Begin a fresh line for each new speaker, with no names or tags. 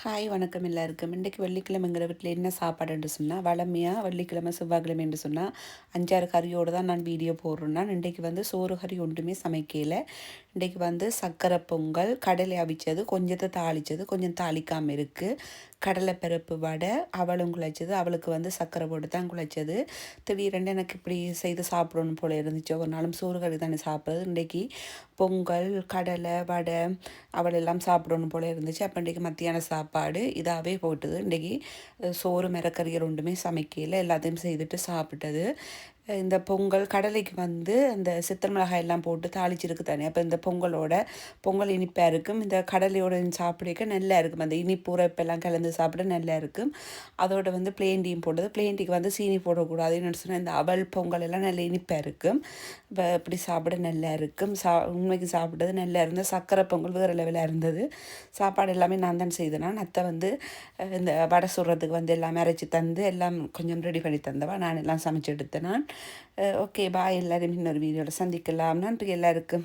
Hi வணக்கம் எல்லாருக்கும். இன்றைக்கு வெள்ளிக்கிழமை எங்கள் வீட்டில் என்ன சாப்பாடுன்னு சொன்னால் வளமையாக வெள்ளிக்கிழமை செவ்வாய்க்கிழமை என்று சொன்னால் 5-6 கறியோடு தான் நான் வீடியோ போடுறேன்னா இன்றைக்கு வந்து சோறு கறி ஒன்றுமே சமைக்கல. இன்றைக்கு வந்து சர்க்கரை பொங்கல், கடலை அவிச்சது, கொஞ்சத்தை தாளித்தது, கொஞ்சம் தாளிக்காமல் இருக்குது, கடலைப்பருப்பு வடை, அவளும் குழைச்சது, அவளுக்கு வந்து சர்க்கரை போட்டு தான் குழைச்சது. திடீரெண்டு எனக்கு இப்படி செய்து சாப்பிடணும் போல இருந்துச்சு. ஒரு நாளும் சோறு கறி தானே சாப்பிட்றது. இன்றைக்கி பொங்கல், கடலை, வடை அவள் எல்லாம் சாப்பிடணும் போல இருந்துச்சு. அப்போ இன்றைக்கி மத்தியான சாப்பாடு இதாகவே போட்டுது. இன்றைக்கி சோறு மிரக்கறிகள் ஒன்றுமே சமைக்கல, எல்லாத்தையும் செய்துட்டு சாப்பிட்டது. இந்த பொங்கல் கடலைக்கு வந்து அந்த சித்திரை மிளகாய் எல்லாம் போட்டு தாளிச்சிருக்கு தானே. அப்போ இந்த பொங்கல் இனிப்பாக இருக்கும், இந்த கடலையோட சாப்பிடக்க நல்லா இருக்கும். அந்த இனிப்பு உரைப்பெல்லாம் கலந்து சாப்பிட நல்லா இருக்கும். அதோட வந்து பிளேன் போடுறது, பிளேன் டீக்கு வந்து சீனி போடக்கூடாதுன்னு சொன்னால் இந்த அவல் பொங்கல் எல்லாம் நல்ல இனிப்பாக இருக்கும். இப்போ இப்படி சாப்பிட நல்லா இருக்கும். உண்மைக்கு சாப்பிட்டது நல்லா இருந்தது. சர்க்கரை பொங்கல் வேறு லெவலாக இருந்தது. சாப்பாடு எல்லாமே நான் தான் செய்தேன். அத்தை வந்து இந்த வடை சுடுறதுக்கு வந்து எல்லாம் அரைச்சி தந்து எல்லாம் கொஞ்சம் ரெடி பண்ணி தந்தவா, நான் எல்லாம் சமைச்சு எடுத்தேன் நான். ஓகே பாய், எல்லோரும் இன்னொரு வீடியோவில் சந்திக்கலாம். நன்றி எல்லாருக்கும்.